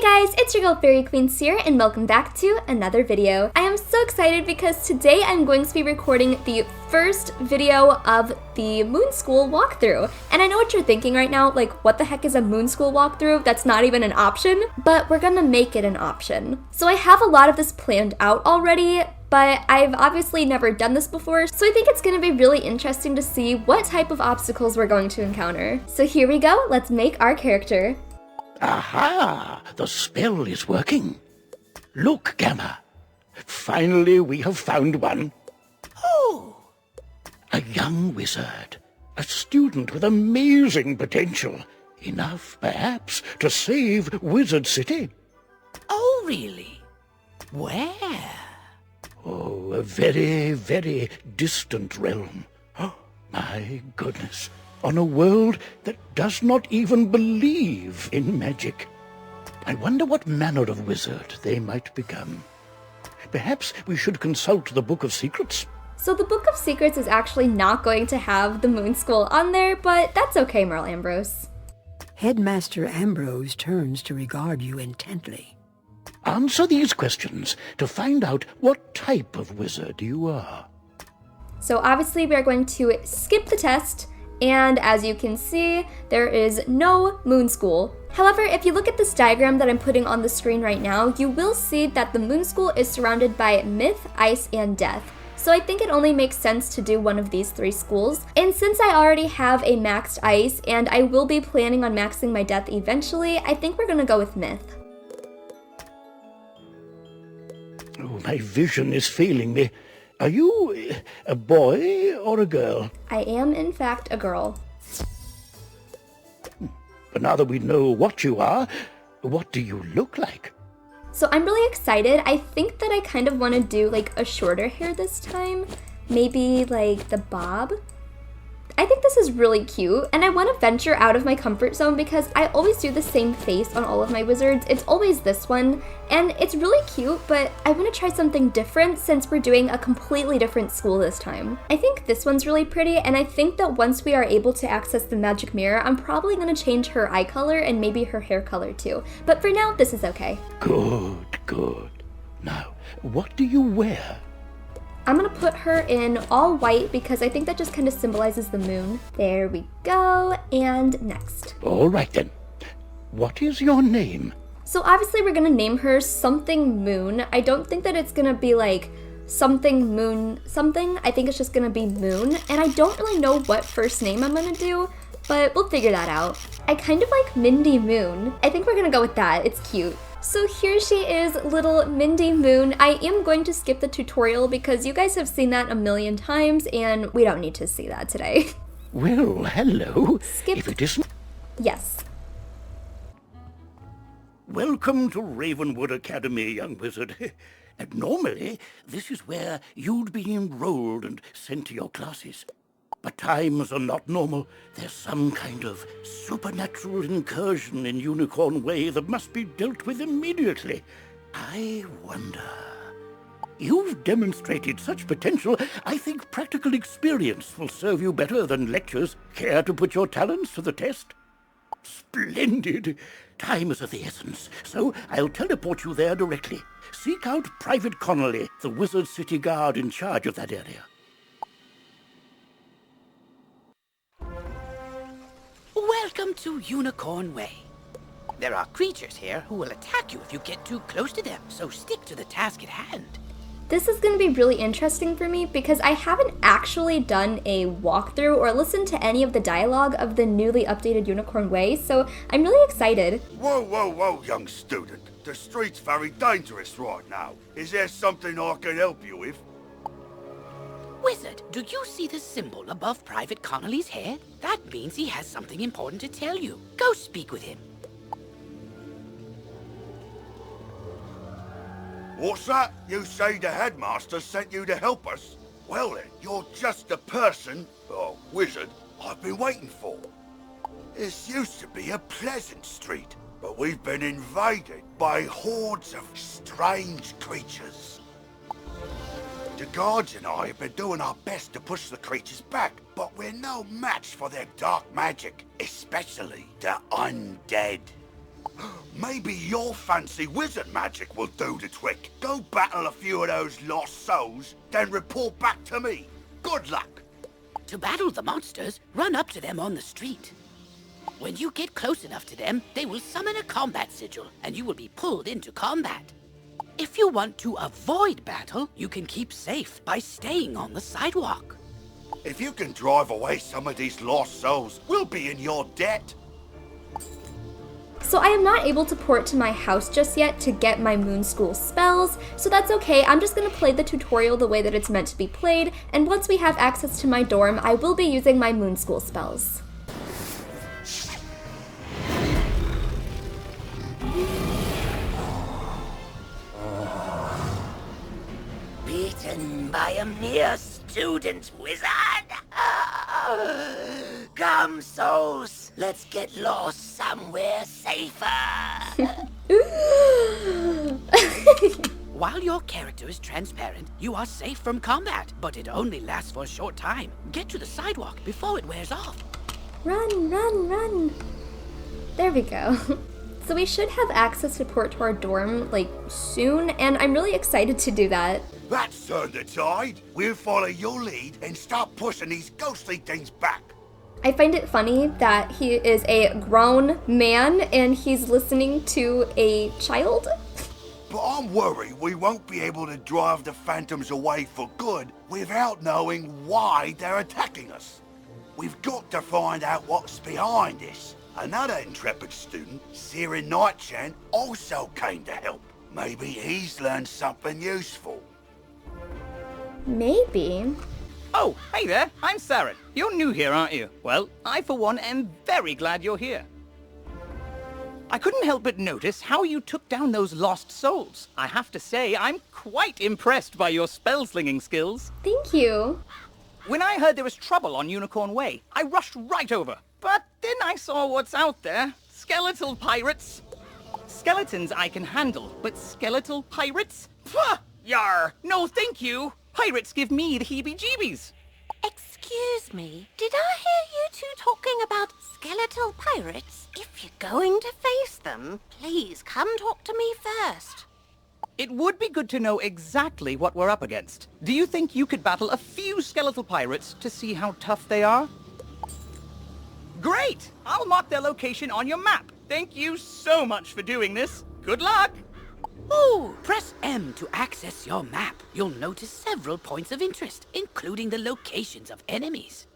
guys, it's your girl Faeriequeens here, and welcome back to another video. I am so excited because today I'm going to be recording the first video of the Moon School walkthrough. And I know what you're thinking right now, like what the heck is a Moon School walkthrough? That's not even an option, but we're gonna make it an option. So I have a lot of this planned out already, but I've obviously never done this before, so I think it's gonna be really interesting to see what type of obstacles we're going to encounter. So here we go, let's make our character. Aha! The spell is working. Look, Gamma. Finally we have found one. Oh! A young wizard. A student with amazing potential. Enough, perhaps, to save Wizard City. Oh, really? Where? Oh, a very, very distant realm. Oh, my goodness. On a world that does not even believe in magic. I wonder what manner of wizard they might become. Perhaps we should consult the Book of Secrets. So the Book of Secrets is actually not going to have the Moon School on there, but that's okay, Merle Ambrose. Headmaster Ambrose turns to regard you intently. Answer these questions to find out what type of wizard you are. So obviously we are going to skip the test, and as you can see, there is no Moon School. However, if you look at this diagram that I'm putting on the screen right now, you will see that the Moon School is surrounded by myth, ice, and death. So I think it only makes sense to do one of these three schools. And since I already have a maxed ice, and I will be planning on maxing my death eventually, I think we're gonna go with myth. Oh, my vision is failing me. Are you a boy or a girl? I am, in fact, a girl. But now that we know what you are, what do you look like? So I'm really excited. I think that I kind of want to do like a shorter hair this time. Maybe like the bob. I think this is really cute, and I want to venture out of my comfort zone because I always do the same face on all of my wizards. It's always this one, and it's really cute, but I want to try something different since we're doing a completely different school this time. I think this one's really pretty, and I think that once we are able to access the magic mirror, I'm probably going to change her eye color and maybe her hair color too. But for now, this is okay. Good, good. Now, what do you wear? I'm gonna put her in all white because I think that just kind of symbolizes the moon. There we go, and next. All right then. What is your name? So obviously we're gonna name her something moon. I don't think that it's gonna be like something moon something. I think it's just gonna be moon, and I don't really know what first name I'm gonna do, but we'll figure that out. I kind of like Mindy Moon. I think we're gonna go with that, it's cute. So here she is, little Mindy Moon. I am going to skip the tutorial because you guys have seen that a million times and we don't need to see that today. Well, hello. Skip. If it isn't... Yes. Welcome to Ravenwood Academy, young wizard. And normally, this is where you'd be enrolled and sent to your classes. But times are not normal. There's some kind of supernatural incursion in Unicorn Way that must be dealt with immediately. I wonder... You've demonstrated such potential, I think practical experience will serve you better than lectures. Care to put your talents to the test? Splendid! Time is of the essence, so I'll teleport you there directly. Seek out Private Connolly, the Wizard City Guard in charge of that area. Welcome to Unicorn Way. There are creatures here who will attack you if you get too close to them, so stick to the task at hand. This is going to be really interesting for me because I haven't actually done a walkthrough or listened to any of the dialogue of the newly updated Unicorn Way, so I'm really excited. Whoa, whoa, whoa, young student. The street's very dangerous right now. Is there something I can help you with? Wizard, do you see the symbol above Private Connolly's head? That means he has something important to tell you. Go speak with him. What's that? You say the headmaster sent you to help us? Well then, you're just the person, or wizard, I've been waiting for. This used to be a pleasant street, but we've been invaded by hordes of strange creatures. The guards and I have been doing our best to push the creatures back, but we're no match for their dark magic, especially the undead. Maybe your fancy wizard magic will do the trick. Go battle a few of those lost souls, then report back to me. Good luck. To battle the monsters, run up to them on the street. When you get close enough to them, they will summon a combat sigil, and you will be pulled into combat. If you want to avoid battle, you can keep safe by staying on the sidewalk. If you can drive away some of these lost souls, we'll be in your debt. So I am not able to port to my house just yet to get my moon school spells, so that's okay. I'm just going to play the tutorial the way that it's meant to be played, and once we have access to my dorm, I will be using my moon school spells. Beaten by a mere student wizard? Come, souls, let's get lost somewhere safer. While your character is transparent, you are safe from combat, but it only lasts for a short time. Get to the sidewalk before it wears off. Run, run, run. There we go. So we should have access to port to our dorm, like, soon, and I'm really excited to do that. That's turned the tide. We'll follow your lead and start pushing these ghostly things back. I find it funny that he is a grown man and he's listening to a child. But I'm worried we won't be able to drive the phantoms away for good without knowing why they're attacking us. We've got to find out what's behind this. Another intrepid student, Sirin Nightchan, also came to help. Maybe he's learned something useful. Maybe. Oh, hey there, I'm Saren. You're new here, aren't you? Well, I for one am very glad you're here. I couldn't help but notice how you took down those lost souls. I have to say, I'm quite impressed by your spell-slinging skills. Thank you. When I heard there was trouble on Unicorn Way, I rushed right over. But then I saw what's out there. Skeletal Pirates. Skeletons I can handle, but Skeletal Pirates? Pah! Yar! No thank you! Pirates give me the heebie-jeebies. Excuse me, did I hear you two talking about skeletal pirates? If you're going to face them, please come talk to me first. It would be good to know exactly what we're up against. Do you think you could battle a few skeletal pirates to see how tough they are? Great! I'll mark their location on your map. Thank you so much for doing this. Good luck! Ooh, press M to access your map. You'll notice several points of interest, including the locations of enemies.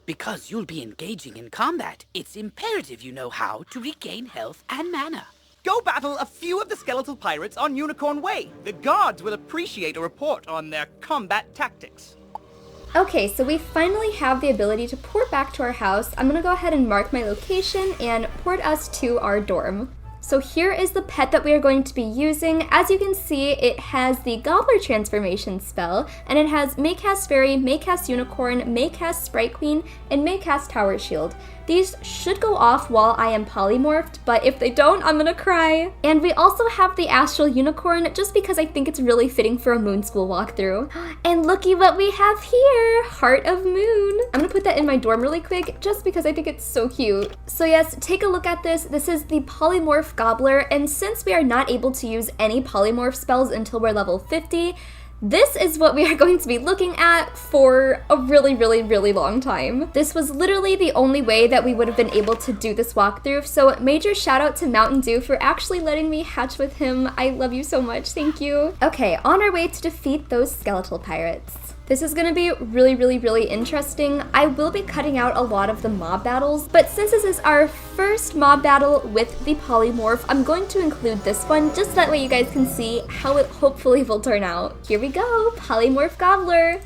Because you'll be engaging in combat, it's imperative you know how to regain health and mana. Go battle a few of the skeletal pirates on Unicorn Way. The guards will appreciate a report on their combat tactics. Okay, so we finally have the ability to port back to our house. I'm gonna go ahead and mark my location and port us to our dorm. So here is the pet that we are going to be using. As you can see, it has the Gobbler transformation spell, and it has Maycast Fairy, Maycast Unicorn, Maycast Sprite Queen, and Maycast Tower Shield. These should go off while I am polymorphed, but if they don't, I'm gonna cry. And we also have the Astral Unicorn, just because I think it's really fitting for a Moon School walkthrough. And looky what we have here, Heart of Moon. I'm gonna put that in my dorm really quick, just because I think it's so cute. So yes, take a look at this. This is the Polymorph Cobbler, and since we are not able to use any polymorph spells until we're level 50, this is what we are going to be looking at for a really, really, really long time. This was literally the only way that we would have been able to do this walkthrough, so major shout out to mntndew for actually letting me hatch with him. I love you so much, thank you. Okay, on our way to defeat those skeletal pirates. This is gonna be really, really, really interesting. I will be cutting out a lot of the mob battles, but since this is our first mob battle with the polymorph, I'm going to include this one just that way you guys can see how it hopefully will turn out. Here we go, Polymorph Cobbler.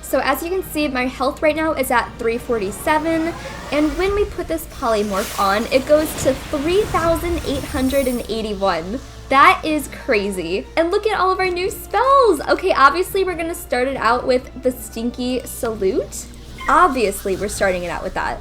So as you can see, my health right now is at 347, and when we put this polymorph on, it goes to 3,881. That is crazy. And look at all of our new spells. Okay, obviously we're gonna start it out with the Stinky Salute. Obviously we're starting it out with that.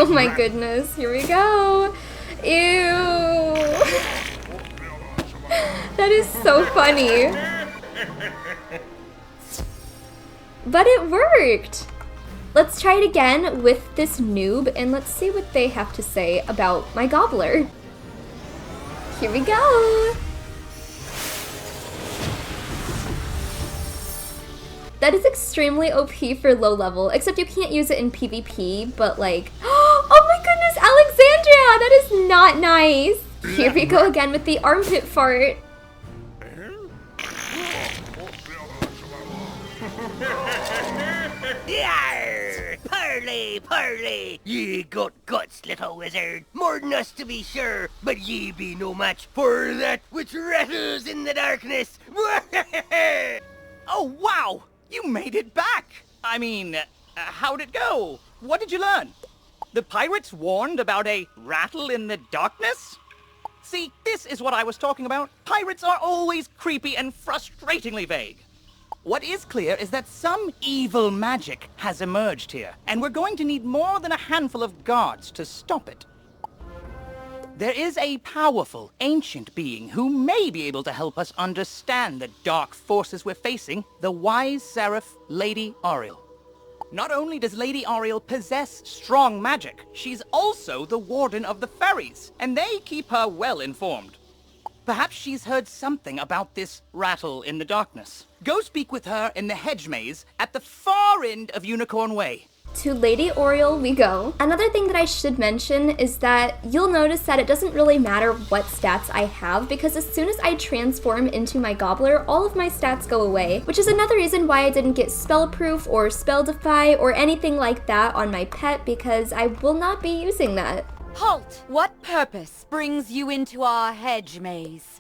Oh my goodness, here we go. Ew. That is so funny. But it worked. Let's try it again with this noob and let's see what they have to say about my gobbler. Here we go. That is extremely OP for low level, except you can't use it in PvP, but like, oh my goodness, Alexandria, that is not nice. Here we go again with the armpit fart. Yarr! Parley, parley! Ye got guts, little wizard. More than us to be sure, but ye be no match for that which rattles in the darkness. Oh, wow! You made it back! I mean, how'd it go? What did you learn? The pirates warned about a rattle in the darkness? See, this is what I was talking about. Pirates are always creepy and frustratingly vague. What is clear is that some evil magic has emerged here, and we're going to need more than a handful of guards to stop it. There is a powerful, ancient being who may be able to help us understand the dark forces we're facing, the wise seraph, Lady Ariel. Not only does Lady Ariel possess strong magic, she's also the warden of the Fairies, and they keep her well informed. Perhaps she's heard something about this rattle in the darkness. Go speak with her in the hedge maze at the far end of Unicorn Way. To Lady Oriel we go. Another thing that I should mention is that you'll notice that it doesn't really matter what stats I have because as soon as I transform into my gobbler, all of my stats go away, which is another reason why I didn't get spellproof or spell defy or anything like that on my pet because I will not be using that. Halt! What purpose brings you into our hedge maze?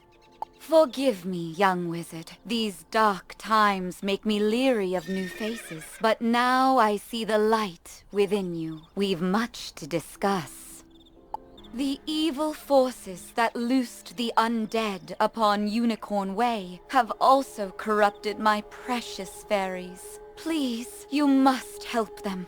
Forgive me, young wizard. These dark times make me leery of new faces. But now I see the light within you. We've much to discuss. The evil forces that loosed the undead upon Unicorn Way have also corrupted my precious fairies. Please, you must help them.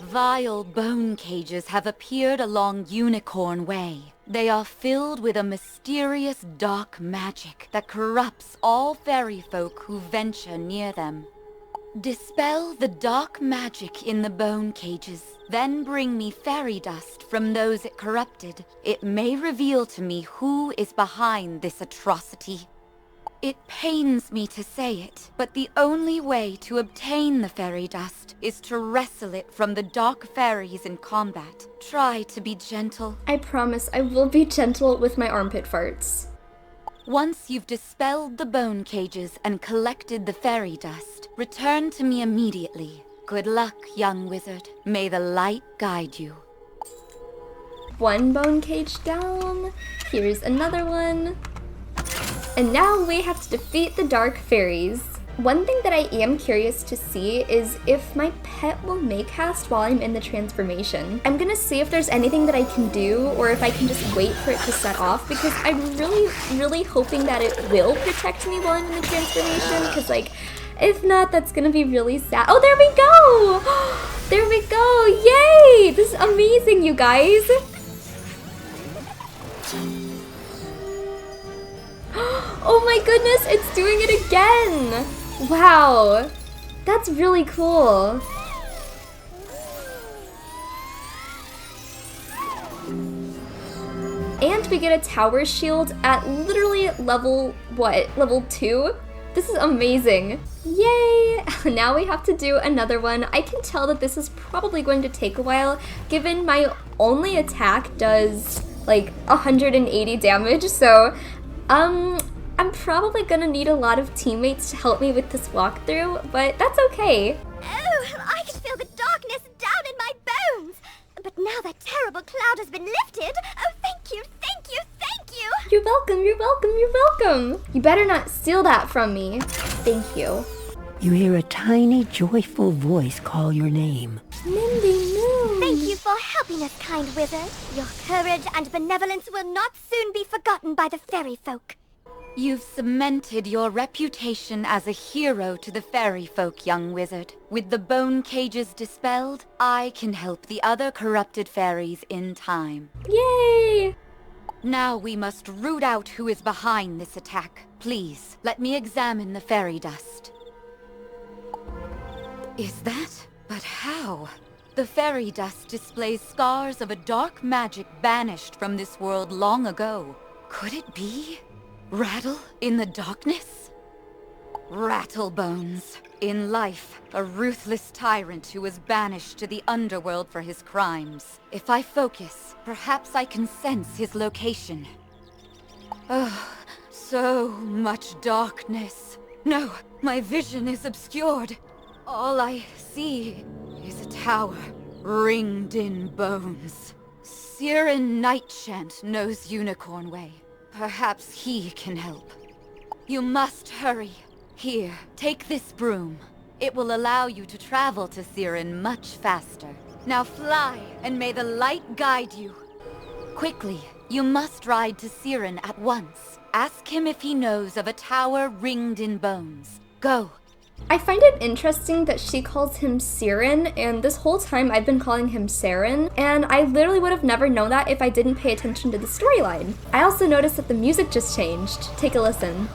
Vile bone cages have appeared along Unicorn Way. They are filled with a mysterious dark magic that corrupts all fairy folk who venture near them. Dispel the dark magic in the bone cages, then bring me fairy dust from those it corrupted. It may reveal to me who is behind this atrocity. It pains me to say it, but the only way to obtain the fairy dust is to wrestle it from the dark fairies in combat. Try to be gentle. I promise I will be gentle with my armpit farts. Once you've dispelled the bone cages and collected the fairy dust, return to me immediately. Good luck, young wizard. May the light guide you. One bone cage down. Here's another one. And now we have to defeat the dark fairies. One thing that I am curious to see is if my pet will make haste while I'm in the transformation. I'm gonna see if there's anything that I can do or if I can just wait for it to set off because I'm really hoping that it will protect me while I'm in the transformation because like, if not, that's gonna be really sad. Oh, there we go! There we go, yay! This is amazing, you guys. Oh my goodness, it's doing it again! Wow, that's really cool. And we get a tower shield at literally level, what, level 2? This is amazing. Yay! Now we have to do another one. I can tell that this is probably going to take a while, given my only attack does like 180 damage, so I'm probably gonna need a lot of teammates to help me with this walkthrough, but that's okay. Oh, I can feel the darkness down in my bones. But now that terrible cloud has been lifted, oh, thank you, thank you, thank you. You're welcome, you're welcome, you're welcome. You better not steal that from me. Thank you. You hear a tiny, joyful voice call your name. Mindy, no. Thank you for helping us, kind wizard. Your courage and benevolence will not soon be forgotten by the fairy folk. You've cemented your reputation as a hero to the fairy folk, young wizard. With the bone cages dispelled, I can help the other corrupted fairies in time. Yay! Now we must root out who is behind this attack. Please, let me examine the fairy dust. Is that? But how? The fairy dust displays scars of a dark magic banished from this world long ago. Could it be? Rattle in the darkness? Rattlebones. In life, a ruthless tyrant who was banished to the underworld for his crimes. If I focus, perhaps I can sense his location. Oh, so much darkness. No, my vision is obscured. All I see is a tower, ringed in bones. Siren Nightchant knows Unicorn Way. Perhaps he can help. You must hurry. Here, take this broom. It will allow you to travel to Siren much faster. Now fly, and may the light guide you. Quickly, you must ride to Siren at once. Ask him if he knows of a tower ringed in bones. Go. I find it interesting that she calls him Siren, and this whole time I've been calling him Saren, and I literally would have never known that if I didn't pay attention to the storyline. I also noticed that the music just changed. Take a listen.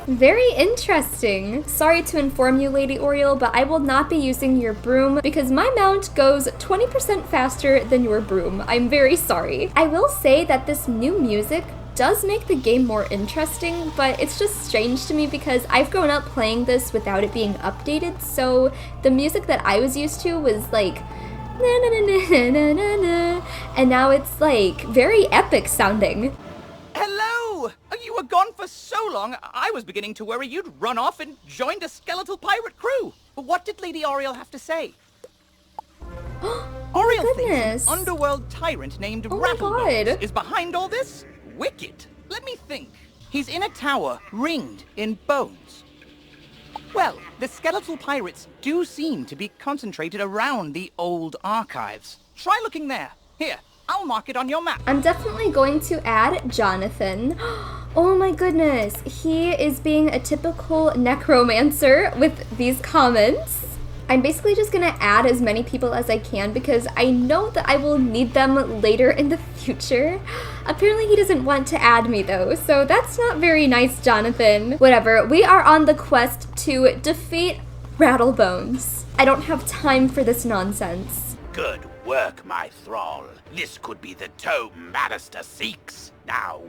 Very interesting. Sorry to inform you, Lady Oriole, but I will not be using your broom because my mount goes 20% faster than your broom. I'm very sorry. I will say that this new music does make the game more interesting, but it's just strange to me because I've grown up playing this without it being updated, so the music that I was used to was like na na na na na na na, and now it's like very epic sounding. Hello! You were gone for so long, I was beginning to worry you'd run off and joined a skeletal pirate crew. What did Lady Oriole have to say? Oriole thinks an underworld tyrant named Rattlebones is behind all this? Wicked. Let me think. He's in a tower ringed in bones. Well, the skeletal pirates do seem to be concentrated around the old archives. Try looking there. Here, I'll mark it on your map. I'm definitely going to add Jonathan. Oh my goodness, he is being a typical necromancer with these comments. I'm basically just gonna add as many people as I can because I know that I will need them later in the future. Apparently he doesn't want to add me though, so that's not very nice, Jonathan. Whatever, we are on the quest to defeat Rattlebones. I don't have time for this nonsense. Good work, my thrall. This could be the tome Magister seeks. Now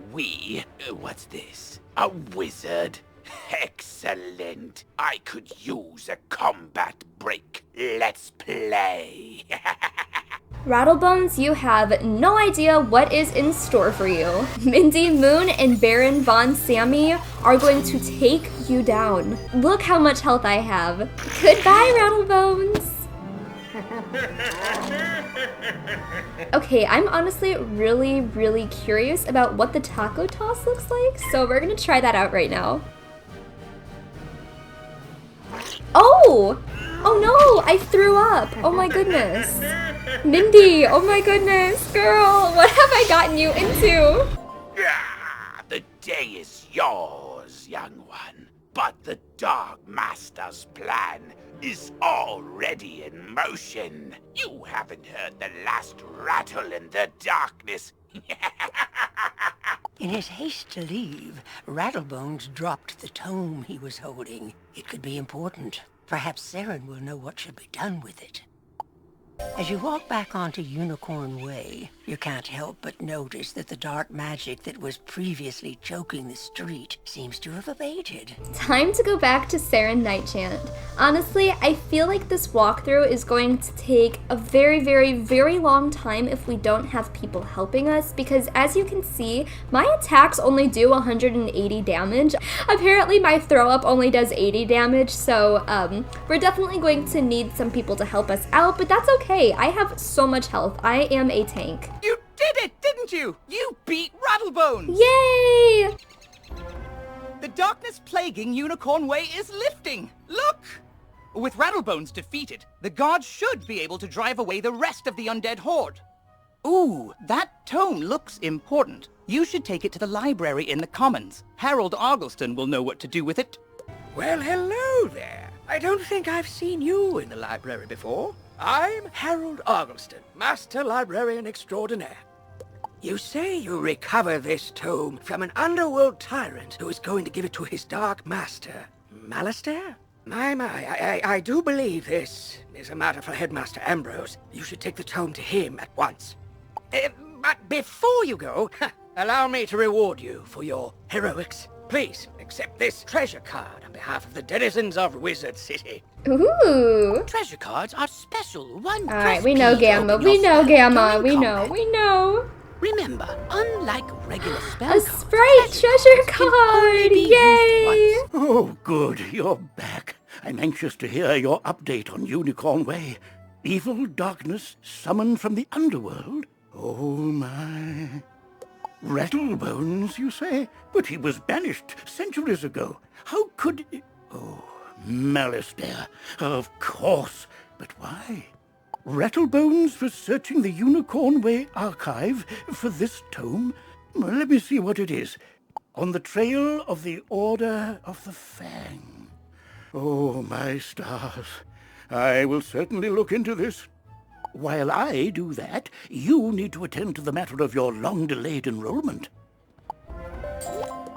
what's this? A wizard? Excellent. I could use a combat break. Let's play. Rattlebones, you have no idea what is in store for you. Mindy, Moon, and Baron Von Sammy are going to take you down. Look how much health I have. Goodbye, Rattlebones. Okay, I'm honestly really curious about what the taco toss looks like, so we're gonna try that out right now. Oh! Oh no! I threw up! Oh my goodness! Mindy! Oh my goodness! Girl! What have I gotten you into? The day is yours, young one. But the Dark Master's plan is already in motion. You haven't heard the last rattle in the darkness. In his haste to leave, Rattlebones dropped the tome he was holding. It could be important. Perhaps Saren will know what should be done with it. As you walk back onto Unicorn Way, you can't help but notice that the dark magic that was previously choking the street seems to have abated. Time to go back to Saren Nightchant. Honestly, I feel like this walkthrough is going to take a very long time if we don't have people helping us, because as you can see, my attacks only do 180 damage. Apparently my throw up only does 80 damage, so we're definitely going to need some people to help us out, but that's okay. I have so much health. I am a tank. You did it, didn't you? You beat Rattlebones! Yay! The darkness plaguing Unicorn Way is lifting. Look! With Rattlebones defeated, the gods should be able to drive away the rest of the undead horde. Ooh, that tome looks important. You should take it to the library in the Commons. Harold Argleston will know what to do with it. Well, hello there. I don't think I've seen you in the library before. I'm Harold Argleston, Master Librarian Extraordinaire. You say you recover this tome from an underworld tyrant who is going to give it to his dark master, Malistaire? I do believe this is a matter for Headmaster Ambrose. You should take the tome to him at once. But before you go, allow me to reward you for your heroics. Please, accept this treasure card on behalf of the denizens of Wizard City. Ooh. Treasure cards are special. One Alright, we know Gamma. We know Gamma. We know. Remember, unlike regular spell A cards, Sprite treasure card! be used Yay! once. Oh, good, you're back. I'm anxious to hear your update on Unicorn Way. Evil darkness summoned from the underworld? Oh, my. Rattlebones, you say? But he was banished centuries ago. How could... Oh, Malistaire. Of course. But why? Rattlebones was searching the Unicorn Way archive for this tome. Well, let me see what it is. On the trail of the Order of the Fang. Oh, my stars. I will certainly look into this. While I do that, you need to attend to the matter of your long-delayed enrollment.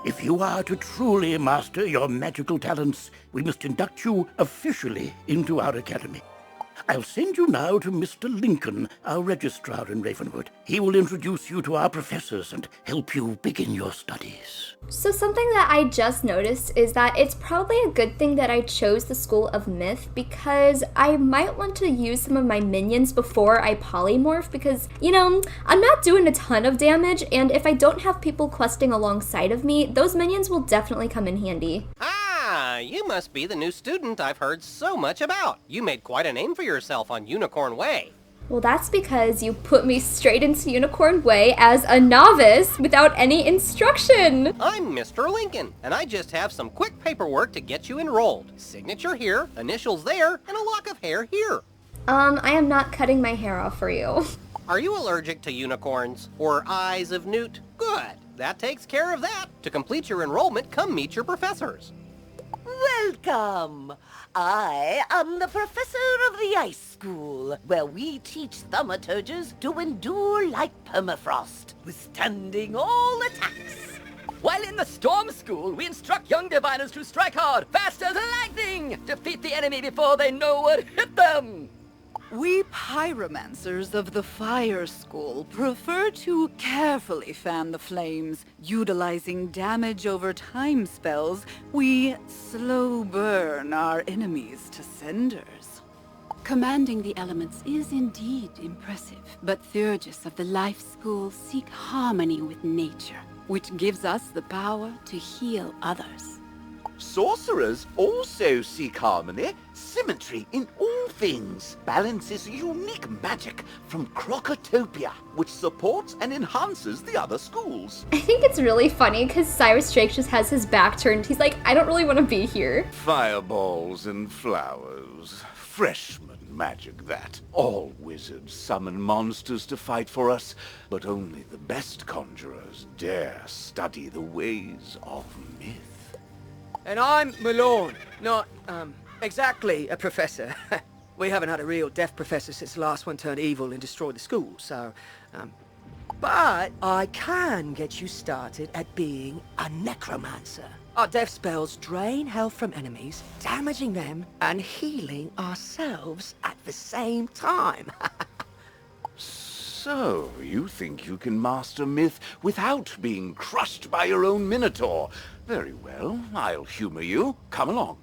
If you are to truly master your magical talents, we must induct you officially into our academy. I'll send you now to Mr. Lincoln, our registrar in Ravenwood. He will introduce you to our professors and help you begin your studies. So something that I just noticed is that it's probably a good thing that I chose the School of Myth, because I might want to use some of my minions before I polymorph, because, you know, I'm not doing a ton of damage, and if I don't have people questing alongside of me, those minions will definitely come in handy. Ah, you must be the new student I've heard so much about. You made quite a name for yourself on Unicorn Way. Well, that's because you put me straight into Unicorn Way as a novice without any instruction. I'm Mr. Lincoln, and I just have some quick paperwork to get you enrolled. Signature here, initials there, and a lock of hair here. I am not cutting my hair off for you. Are you allergic to unicorns or eyes of newt? Good. That takes care of that. To complete your enrollment, come meet your professors. Welcome! I am the professor of the Ice School, where we teach thaumaturges to endure like permafrost, withstanding all attacks. While in the Storm School, we instruct young diviners to strike hard, faster than lightning, defeat the enemy before they know what hit them. We pyromancers of the Fire School prefer to carefully fan the flames. Utilizing damage over time spells, we slow burn our enemies to cinders. Commanding the elements is indeed impressive, but Theurgis of the Life School seek harmony with nature, which gives us the power to heal others. Sorcerers also seek harmony, symmetry in all things. Balance is unique magic from Crocotopia, which supports and enhances the other schools. I think it's really funny because Cyrus Drake just has his back turned. He's like, I don't really want to be here. Fireballs and flowers. Freshman magic, that. All wizards summon monsters to fight for us, but only the best conjurers dare study the ways of myth. And I'm Malone, not, exactly a professor. We haven't had a real deaf professor since the last one turned evil and destroyed the school, so, but I can get you started at being a necromancer. Our death spells drain health from enemies, damaging them and healing ourselves at the same time. So, you think you can master myth without being crushed by your own minotaur? Very well, I'll humor you. Come along.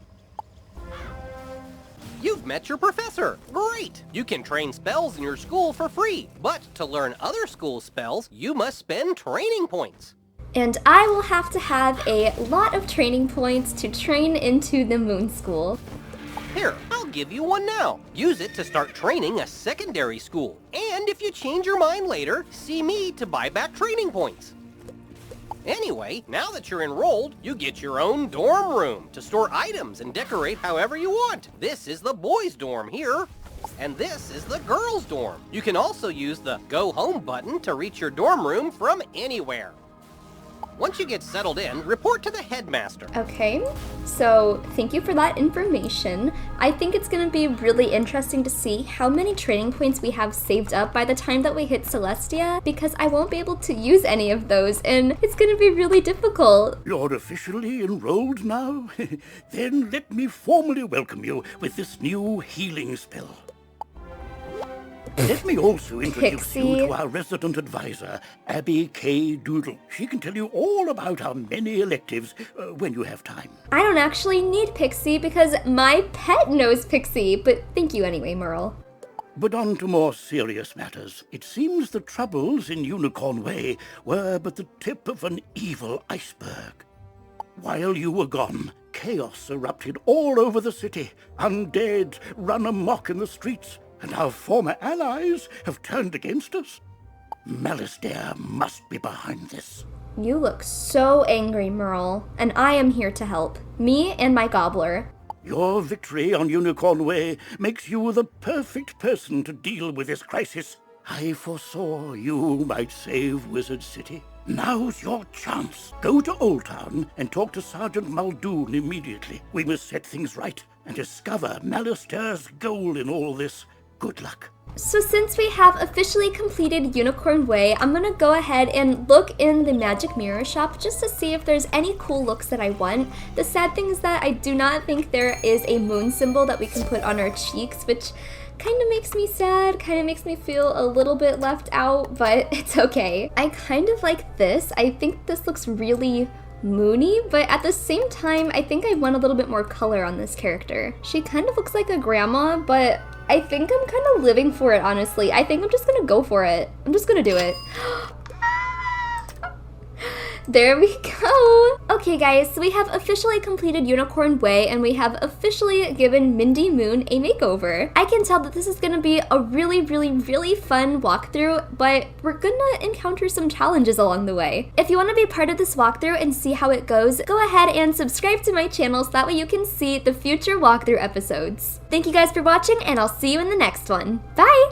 You've met your professor. Great! You can train spells in your school for free, but to learn other school spells, you must spend training points. And I will have to have a lot of training points to train into the Moon School. Here, I'll give you one now. Use it to start training a secondary school. And if you change your mind later, see me to buy back training points. Anyway, now that you're enrolled, you get your own dorm room to store items and decorate however you want. This is the boys' dorm here, and this is the girls' dorm. You can also use the Go Home button to reach your dorm room from anywhere. Once you get settled in, report to the headmaster. Okay, so thank you for that information. I think it's gonna be really interesting to see how many training points we have saved up by the time that we hit Celestia, because I won't be able to use any of those, and it's gonna be really difficult. You're officially enrolled now? Then let me formally welcome you with this new healing spell. Let me also introduce you to our resident advisor, Abby K. Doodle. She can tell you all about our many electives when you have time. I don't actually need Pixie because my pet knows Pixie, but thank you anyway, Merle. But on to more serious matters. It seems the troubles in Unicorn Way were but the tip of an evil iceberg. While you were gone, chaos erupted all over the city. Undead run amok in the streets, and our former allies have turned against us. Malistaire must be behind this. You look so angry, Merle, and I am here to help. Me and my gobbler. Your victory on Unicorn Way makes you the perfect person to deal with this crisis. I foresaw you might save Wizard City. Now's your chance. Go to Old Town and talk to Sergeant Muldoon immediately. We must set things right and discover Malistaire's goal in all this. Good luck. So since we have officially completed Unicorn Way, I'm gonna go ahead and look in the Magic Mirror shop just to see if there's any cool looks that I want. The sad thing is that I do not think there is a moon symbol that we can put on our cheeks, which kind of makes me sad, kind of makes me feel a little bit left out, but it's okay. I kind of like this. I think this looks really moony, but at the same time, I think I want a little bit more color on this character. She kind of looks like a grandma, but I think I'm kind of living for it, honestly. I think I'm just gonna go for it. I'm just gonna do it. There we go. Okay guys, so we have officially completed Unicorn Way and we have officially given Mindy Moon a makeover. I can tell that this is gonna be a really fun walkthrough, but we're gonna encounter some challenges along the way. If you wanna be part of this walkthrough and see how it goes, go ahead and subscribe to my channel so that way you can see the future walkthrough episodes. Thank you guys for watching and I'll see you in the next one. Bye!